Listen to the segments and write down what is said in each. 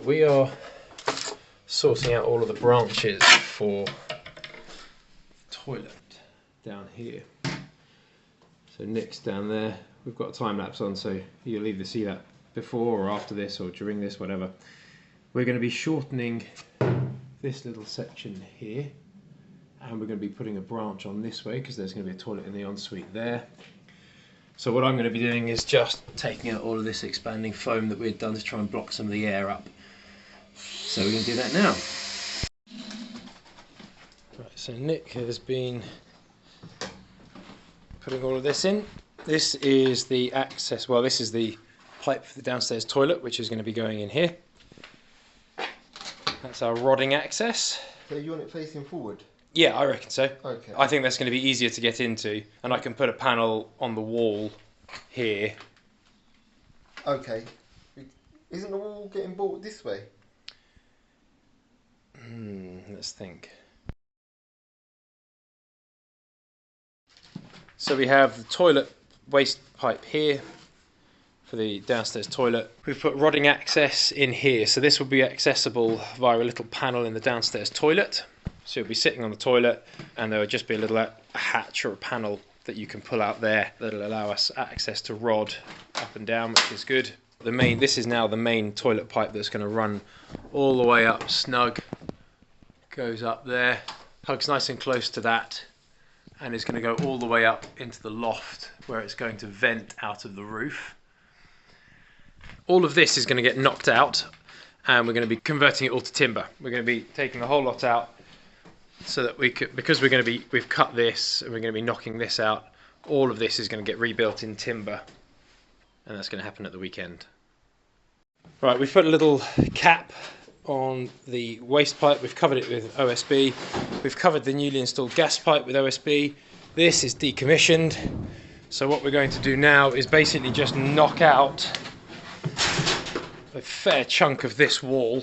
we are sorting out all of the branches for the toilet down here. So Nick's down there. We've got a time lapse on, so you'll either see that before or after this or during this, whatever. We're going to be shortening this little section here, and we're going to be putting a branch on this way because there's going to be a toilet in the ensuite there. So what I'm going to be doing is just taking out all of this expanding foam that we'd done to try and block some of the air up. So we're going to do that now. Right, so Nick has been putting all of this in. This is the access, well, this is the pipe for the downstairs toilet, which is going to be going in here. That's our rodding access. So you want it facing forward? Yeah, I reckon so. Okay. I think that's going to be easier to get into, and I can put a panel on the wall here. Okay. Isn't the wall getting bought this way? Let's think. So we have the toilet waste pipe here for the downstairs toilet. We've put rodding access in here, so this will be accessible via a little panel in the downstairs toilet. So you'll be sitting on the toilet and there will just be a little hatch or a panel that you can pull out there that'll allow us access to rod up and down, which is good. This is now the main toilet pipe that's going to run all the way up snug, goes up there, hugs nice and close to that, and is going to go all the way up into the loft where it's going to vent out of the roof. All of this is going to get knocked out and we're going to be converting it all to timber. We're going to be taking the whole lot out so that we could, because we've cut this and we're going to be knocking this out, all of this is going to get rebuilt in timber, and that's going to happen at the weekend. Right, we've put a little cap on the waste pipe. We've covered it with OSB. We've covered the newly installed gas pipe with OSB. This is decommissioned. So what we're going to do now is basically just knock out a fair chunk of this wall.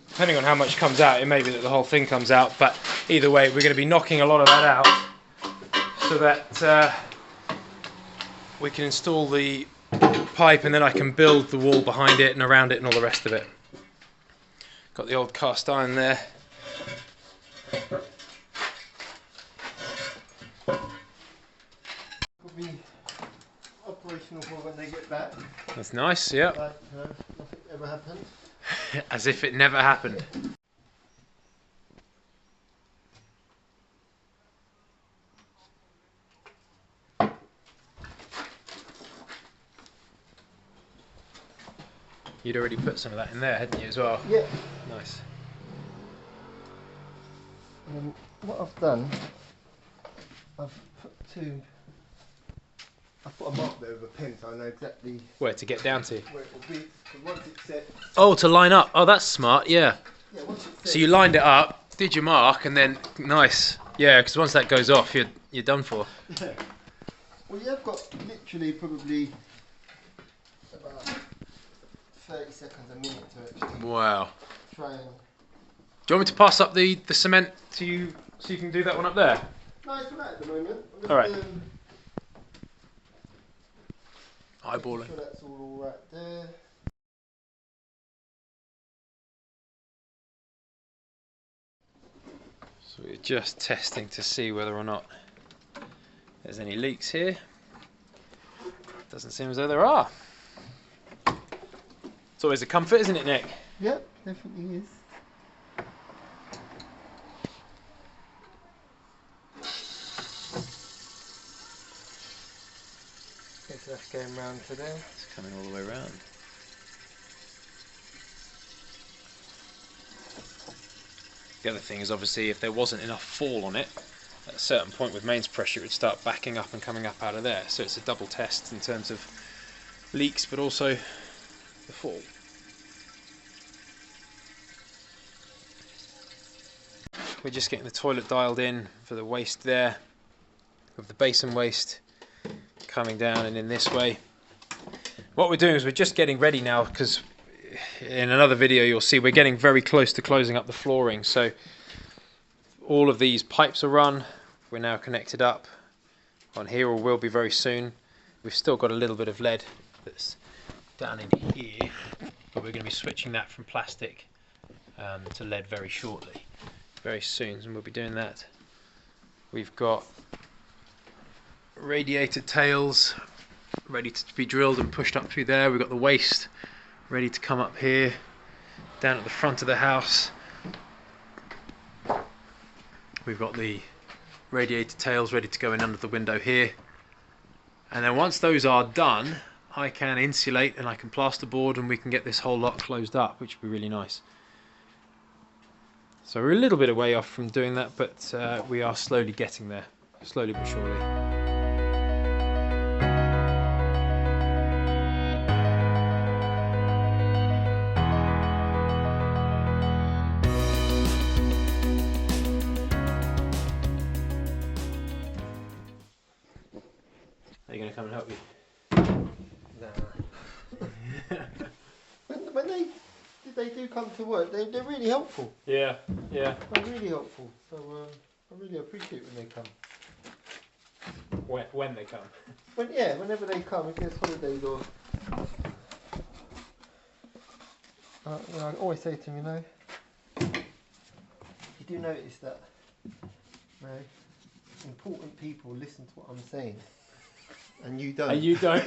Depending on how much comes out, it may be that the whole thing comes out, but either way, we're going to be knocking a lot of that out so that we can install the pipe, and then I can build the wall behind it and around it and all the rest of it. Got the old cast iron there. Will be operational for when they get back. That's nice, yeah. Like, nothing ever happened. As if it never happened. You'd already put some of that in there, hadn't you, as well? Yeah. Nice. And what I've done, I've put a mark there with a pen so I know exactly Where to get down to. where it will be. Because once it's set. Oh, to line up. Oh, that's smart, yeah. Yeah, once it's set. So you lined it up, did your mark, and then, nice. Yeah, because once that goes off, you're done for. Yeah. Well, you've got literally probably about 30 seconds, a minute to actually Wow. try and... Do you want me to pass up the cement to you so you can do that one up there? No, it's alright at the moment. Alright. Eyeballing. Eyeballing. Sure that's all right there. So we're just testing to see whether or not there's any leaks here. Doesn't seem as though there are. It's always a comfort, isn't it, Nick? Yep, definitely is. So that's going round to there. It's coming all the way around. The other thing is obviously if there wasn't enough fall on it, at a certain point with mains pressure it would start backing up and coming up out of there. So it's a double test in terms of leaks but also the fall. We're just getting the toilet dialed in for the waste there, with the basin waste coming down and in this way. What we're doing is we're just getting ready now, because in another video you'll see we're getting very close to closing up the flooring. So all of these pipes are run, we're now connected up on here, or will be very soon. We've still got a little bit of lead that's down in here. but we're going to be switching that from plastic to lead very shortly, very soon, and we'll be doing that. We've got radiator tails ready to be drilled and pushed up through there. We've got the waste ready to come up here, down at the front of the house. We've got the radiator tails ready to go in under the window here. And then once those are done, I can insulate and I can plasterboard and we can get this whole lot closed up, which would be really nice. So we're a little bit away off from doing that, but we are slowly getting there, slowly but surely. Are you going to come and help me? when they do come to work, they're really helpful. Yeah, yeah. They're really helpful. So I really appreciate when they come. When they come? Whenever they come, if there's holidays or. I always say to them, you do notice that, important people listen to what I'm saying, and you don't. And you don't.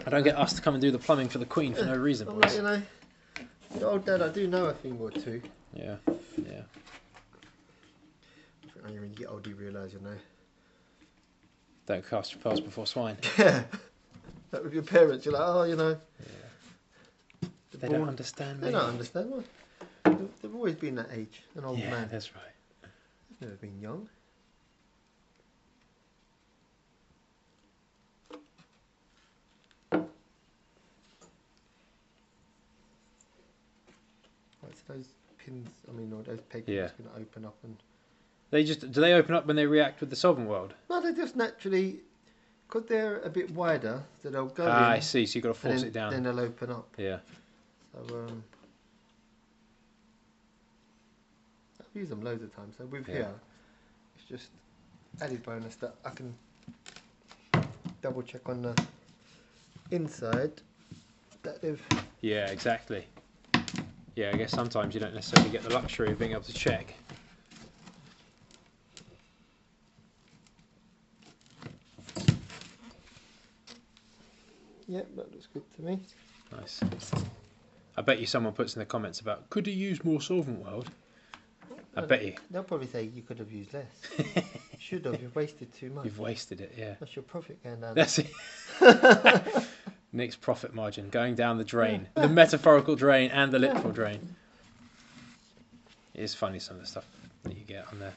I don't get asked to come and do the plumbing for the Queen for no reason, boys. Like, old Dad, I do know a thing or two. Yeah, yeah. I think when you get older, you realise, Don't cast your pearls before swine. Yeah. Like with your parents, you're like, Yeah. They don't understand me. They don't understand. Well, they've always been that age, an old man. Yeah, that's right. They've never been young. Right, so those pins, or those pegs are just going to open up and... Do they open up when they react with the solvent weld? No, they just naturally, because they're a bit wider, so they'll go in. I see, so you've got to force it down. Then they'll open up. Yeah. So, I've used them loads of times. So with Yeah. here, it's just added bonus that I can double check on the inside that they've... Yeah, exactly. Yeah, I guess sometimes you don't necessarily get the luxury of being able to check. Yep, that looks good to me. Nice. I bet you someone puts in the comments about, could he use more solvent weld? I bet you. They'll probably say you could have used less. Should have, you've wasted too much. You've wasted it, yeah. That's your profit going down. That's it. Nick's profit margin going down the drain. The metaphorical drain and the literal drain. It is funny, some of the stuff that you get on there.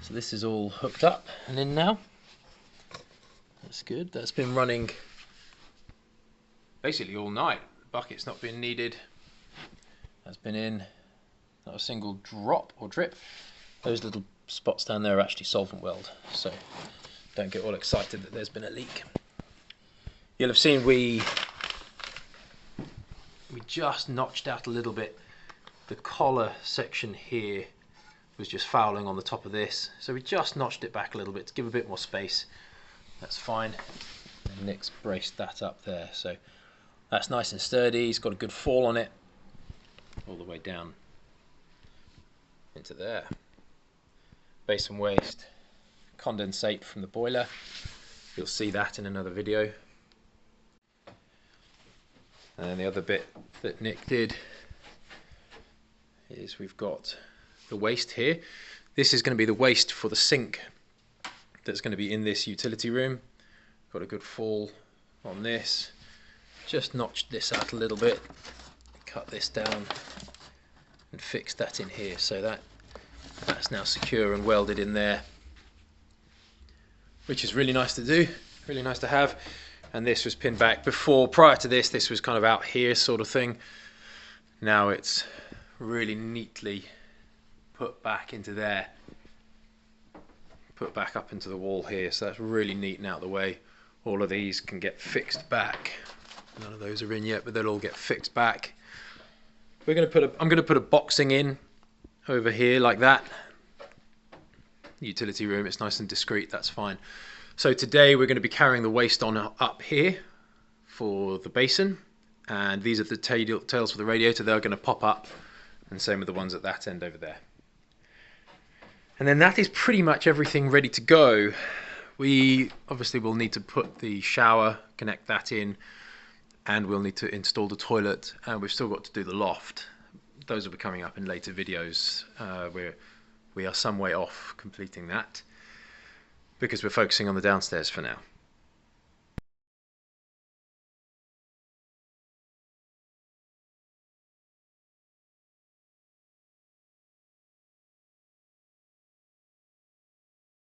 So this is all hooked up and in now. That's good. That's been running basically all night. The bucket's not been needed. That's been in. Not a single drop or drip. Those little spots down there are actually solvent weld, so don't get all excited that there's been a leak. You'll have seen we just notched out a little bit. The collar section here was just fouling on the top of this, so we just notched it back a little bit to give a bit more space. That's fine. And Nick's braced that up there, so that's nice and sturdy. He's got a good fall on it all the way down into there. Base and waste condensate from the boiler. You'll see that in another video. And then the other bit that Nick did is we've got the waste here. This is going to be the waste for the sink that's going to be in this utility room. Got a good fall on this. Just notched this out a little bit, cut this down and fixed that in here, so that's now secure and welded in there, which is really nice to do, really nice to have. And this was pinned back before. Prior to this, this was kind of out here sort of thing. Now it's really neatly put back into there, put back up into the wall here, so that's really neat and out of the way. All of these can get fixed back. None of those are in yet, but they'll all get fixed back. I'm going to put a boxing in over here like that. Utility room, it's nice and discreet, that's fine. So today we're going to be carrying the waste on up here for the basin, and these are the tails for the radiator. They're going to pop up, and same with the ones at that end over there. And then that is pretty much everything ready to go. We obviously will need to put the shower, connect that in, and we'll need to install the toilet, and we've still got to do the loft. Those will be coming up in later videos. We are some way off completing that because we're focusing on the downstairs for now.